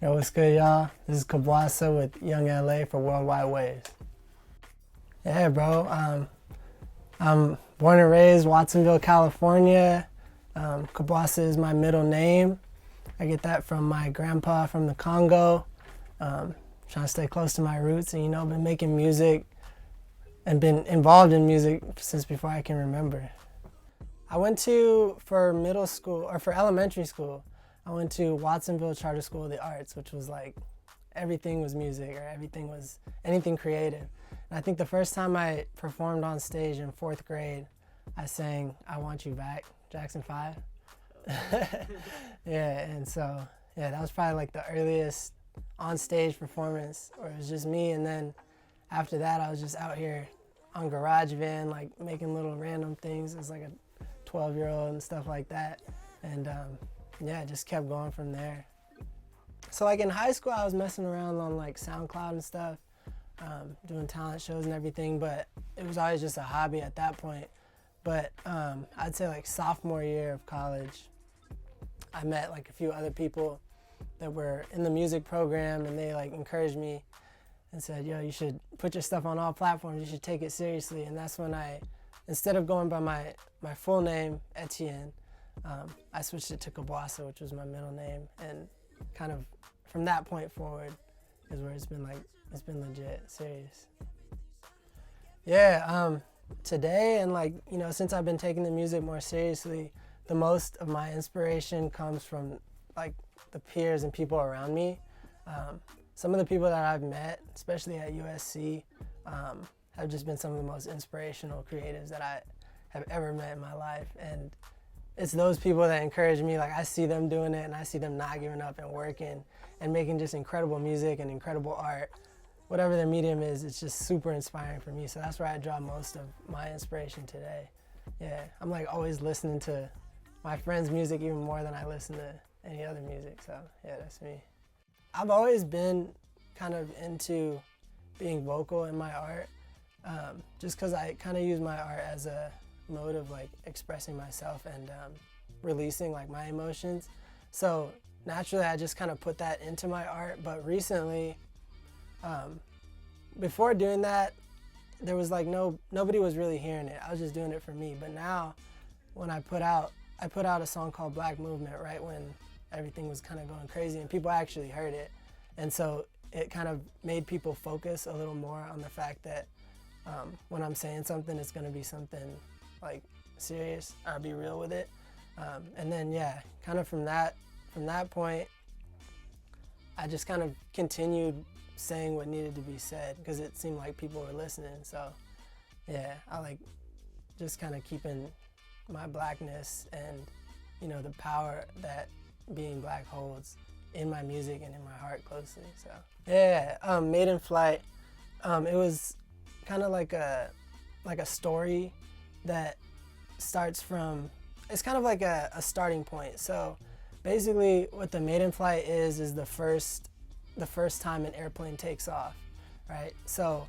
Yo, what's good, y'all? This is Kabwasa with Young LA for Worldwide Waves. Yeah, bro. I'm born and raised Watsonville, California. Kabwasa is my middle name. I get that from my grandpa from the Congo. Trying to stay close to my roots and, been making music and been involved in music since before I can remember. I went for elementary school, I went to Watsonville Charter School of the Arts, which was like, everything was music or everything was anything creative. And I think the first time I performed on stage in 4th grade, I sang I Want You Back, Jackson 5. Yeah, and so, that was probably like the earliest on stage performance where it was just me. And then after that, I was just out here on GarageBand, like making little random things as like a 12-year-old and stuff like that. And just kept going from there. So like in high school, I was messing around on like SoundCloud and stuff, doing talent shows and everything, but it was always just a hobby at that point. But I'd say like sophomore year of college, I met like a few other people that were in the music program, and they like encouraged me and said, yo, you should put your stuff on all platforms, you should take it seriously. And that's when instead of going by my full name, Etienne, I switched it to Kabwasa, which was my middle name, and kind of from that point forward is where it's been legit, serious. Yeah, today and since I've been taking the music more seriously, the most of my inspiration comes from like the peers and people around me. Some of the people that I've met, especially at USC, have just been some of the most inspirational creatives that I have ever met in my life. And it's those people that encourage me. Like I see them doing it and I see them not giving up and working and making just incredible music and incredible art. Whatever their medium is, it's just super inspiring for me. So that's where I draw most of my inspiration today. Yeah, I'm like always listening to my friends' music even more than I listen to any other music. So yeah, that's me. I've always been kind of into being vocal in my art, just because I kind of use my art as a mode of like expressing myself and releasing like my emotions. So naturally I just kind of put that into my art. But recently, before doing that, there was like nobody was really hearing it. I was just doing it for me. But now when I put out a song called Black Movement right when everything was kind of going crazy and people actually heard it. And so it kind of made people focus a little more on the fact that when I'm saying something, it's going to be something like serious, or be real with it. And then kind of from that point, I just kind of continued saying what needed to be said because it seemed like people were listening. So I like just kind of keeping my blackness and the power that being black holds in my music and in my heart closely. So Made in Flight, it was kind of like a story that starts from, it's kind of like a starting point. So basically what the Made in Flight is the first time an airplane takes off, right? So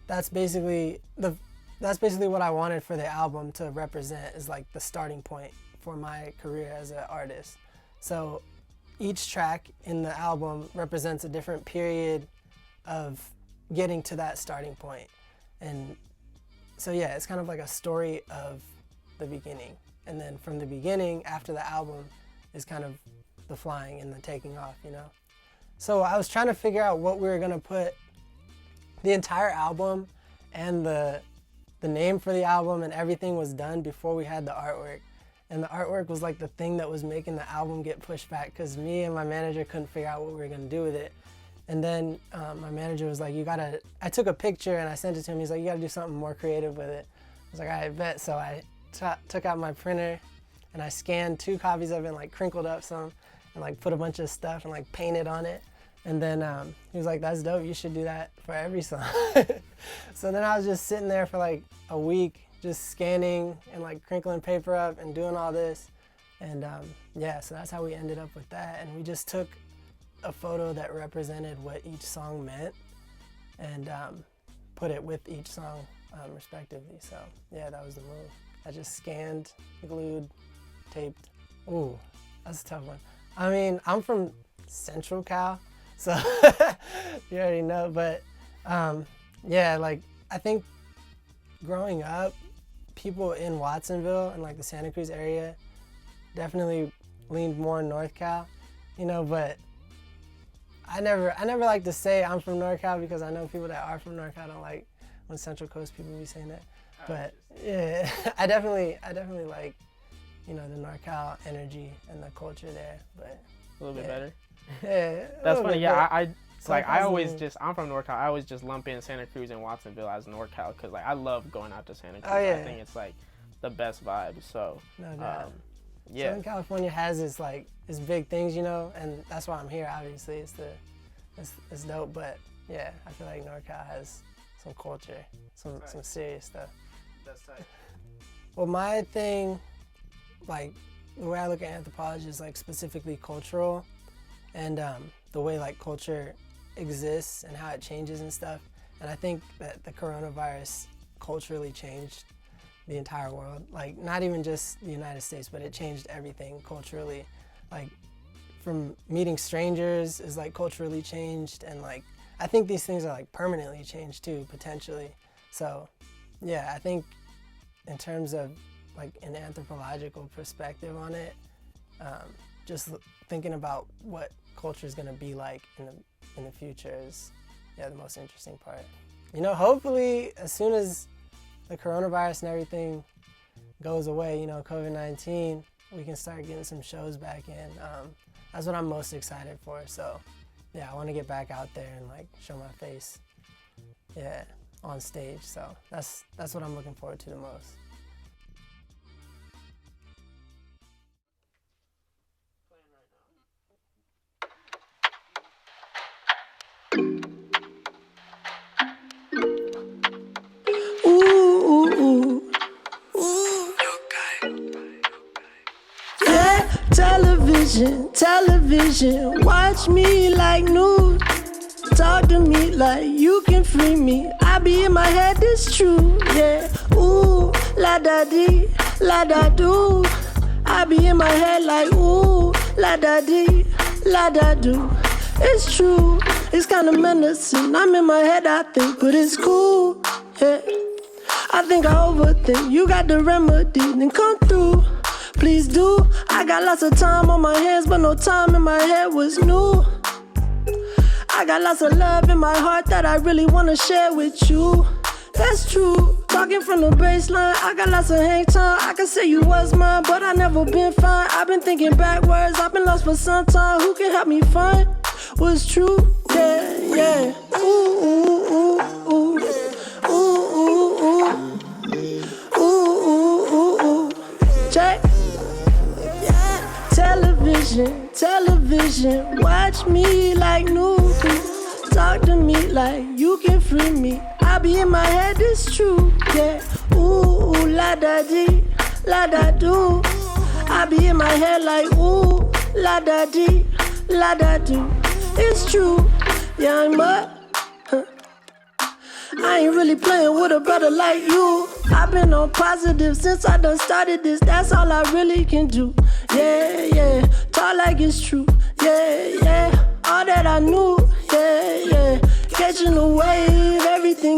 that's basically what I wanted for the album to represent, is like the starting point for my career as an artist. So each track in the album represents a different period of getting to that starting point. And so it's kind of like a story of the beginning. And then from the beginning, after the album, is kind of the flying and the taking off, So I was trying to figure out what we were gonna put the entire album, and the name for the album and everything was done before we had the artwork. And the artwork was like the thing that was making the album get pushed back, because me and my manager couldn't figure out what we were gonna do with it. And then my manager was like, I took a picture and I sent it to him. He's like, you gotta do something more creative with it. I was like, I bet. So I took out my printer and I scanned 2 copies of it and like crinkled up some and like put a bunch of stuff and like painted on it. And then he was like, that's dope, you should do that for every song. So then I was just sitting there for like a week, just scanning and like crinkling paper up and doing all this. And so that's how we ended up with that. And we just took a photo that represented what each song meant and put it with each song respectively. So that was the move. I just scanned, glued, taped. Ooh, that's a tough one. I mean, I'm from Central Cal, so you already know. But yeah, like I think growing up, people in Watsonville and like the Santa Cruz area definitely leaned more North Cal, you know. But I never like to say I'm from North Cal because I know people that are from North Cal don't like when Central Coast people be saying that. But yeah, I definitely like, you know, the NorCal energy and the culture there. But a little bit better. Yeah, that's funny. Yeah, I'm from NorCal. I always just lump in Santa Cruz and Watsonville as NorCal because like I love going out to Santa Cruz. Oh, yeah. I think it's like the best vibe. So no doubt. Yeah. Southern California has its big things, you know, and that's why I'm here. Obviously, it's dope. But yeah, I feel like NorCal has some culture, some serious stuff. That's tight. Well, my thing, like the way I look at anthropology is like specifically cultural, and the way like culture exists and how it changes and stuff. And I think that the coronavirus culturally changed the entire world. Like not even just the United States, but it changed everything culturally. Like from meeting strangers is like culturally changed, and like I think these things are like permanently changed too, potentially. So yeah, I think in terms of like an anthropological perspective on it, just thinking about what culture is going to be like in the future is the most interesting part. You know, hopefully as soon as the coronavirus and everything goes away, you know, COVID-19, we can start getting some shows back in. That's what I'm most excited for. So yeah, I want to get back out there and like show my face. Yeah. On stage, so that's what I'm looking forward to the most. Ooh, ooh, ooh. Yeah, television, watch me like news. Talk to me like you can free me. I be in my head, it's true, yeah. Ooh, la da dee, la da do. I be in my head like ooh, la da dee, la da do. It's true, it's kinda menacing. I'm in my head, I think, but it's cool, yeah. I think I overthink. You got the remedy, then come through. Please do. I got lots of time on my hands, but no time in my head was new. I got lots of love in my heart that I really wanna share with you. That's true. Talking from the baseline, I got lots of hang time. I can say you was mine, but I never been fine. I've been thinking backwards, I've been lost for some time. Who can help me find what's true? Yeah, yeah. Ooh, ooh, ooh, ooh. Ooh, ooh, ooh. Ooh, ooh, ooh, ooh. Check. Television, watch me like news. Talk to me like you can free me. I be in my head, it's true, yeah. Ooh, ooh, la da dee, la da do. I be in my head like ooh, la da dee, la da do. It's true, young buck. I ain't really playing with a brother like you. I've been on positive since I done started this. That's all I really can do. Yeah, yeah. Talk like it's true. Yeah, yeah. All that I knew. Yeah, yeah. Catching the wave.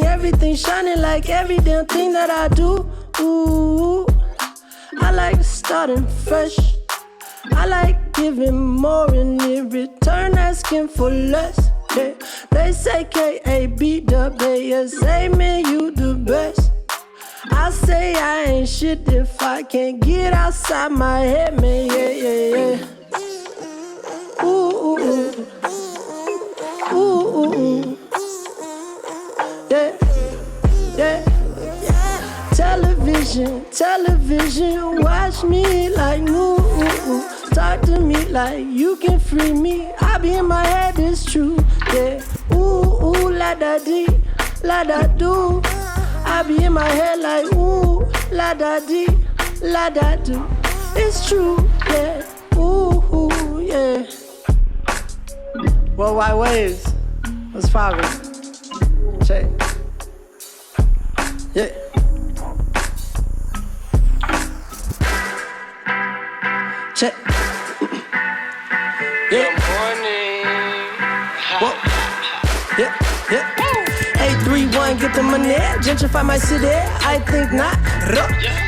Everything shining like every damn thing that I do. Ooh. I like starting fresh. I like giving more and in return asking for less. Yeah. They say K-A-B-W-A-S-A, man, you the best. I say I ain't shit if I can't get outside my head, man, yeah, yeah, yeah. Ooh, ooh, ooh. Ooh, ooh, ooh. Yeah, yeah. Television, watch me like new. Talk to me like you can free me. I be in my head, it's true, yeah. Ooh, ooh, la da dee, la da do. I be in my head like ooh, la da dee, la da do. It's true, yeah. Ooh, ooh, yeah. Worldwide waves, what's poppin'? Check. Yeah. Check. Yeah. Good morning. Whoa. Yeah, yeah. 831, get the money, gentrify my city. I think not.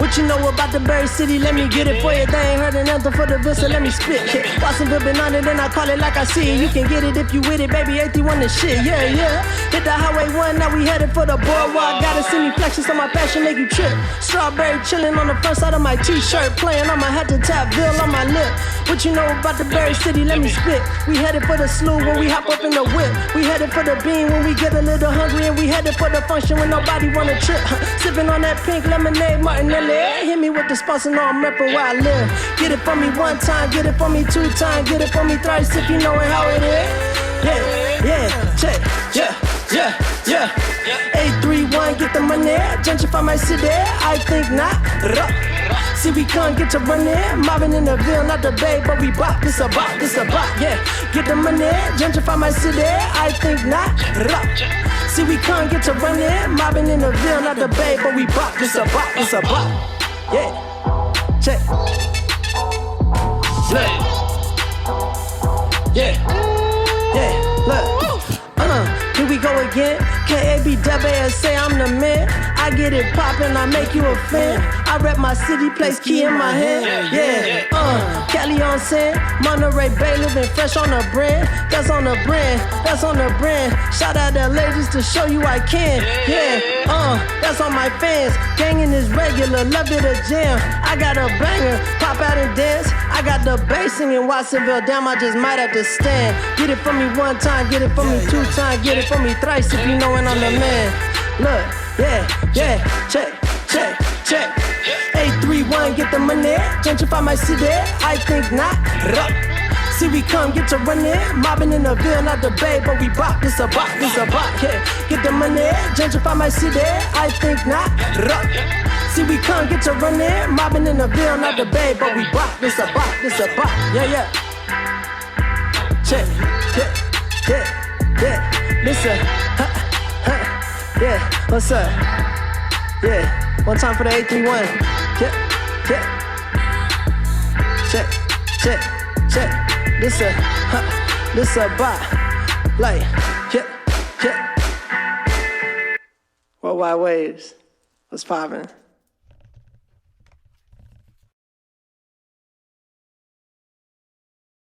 What you know about the Berry City? Let me get it for you. They ain't heard an anthem for the Ville, so let me spit. Watsonville been on it, then I call it like I see it. You can get it if you with it, baby. 831 the shit, yeah, yeah. Hit the highway 1, now we headed for the boardwalk. Gotta see me flexing so my passion make you trip. Strawberry chilling on the front side of my t-shirt, playing on my hat to tap, Ville on my lip. What you know about the Berry City? Let me spit. We headed for the slew when we hop up in the whip. We headed for the bean when we get a little hungry, and we headed for the function when nobody wanna trip. Sipping on that pink lemonade, Martinelli. Hit me with the sponsor, know I'm reppin' where I live. Get it for me 1 time, get it for me 2 times, get it for me thrice if you know it how it is. Yeah, yeah, check, yeah, yeah, yeah. 831, get the money, gentrify my city. I think not. See, we can't get to running, mobbing in the Ville, not the Bay, but we bop, this a bop, yeah. Get the money, gentrify my city, I think not. See, we can't get to running, mobbing in the Ville, not the Bay, but we bop, this a bop, yeah. Check. Look. Yeah. Yeah, look. Here we go again. Kabwasa, I'm the man. I get it poppin', I make you a fan. I rep my city, place key in my hand. Yeah, Cali on sand, Monterey Bay, living fresh on the brand. That's on the brand, that's on the brand. Shout out LA just to show you I can. Yeah, that's on my fans. Gangin' is regular, love it a jam. I got a banger, pop out and dance. I got the bass singing Watsonville, damn, I just might have to stand. Get it for me 1 time, get it for me 2 times, get it for me thrice if you know when I'm the man. Look, yeah, check. 831, get the money, gentrify my city, I think not. See, we come get to running, mobbing in the Ville, not the Bay, but we bop, this a bop, yeah. Get the money, gentrify my city, I think not. See, we can't get to running, mobbing in the Ville, not the Bay, but we bop, this a bop, yeah. Check, yeah, listen, yeah, what's up? Yeah, 1 time for the 831, yeah, check, this a bop, like, yeah. Worldwide waves, what's poppin'?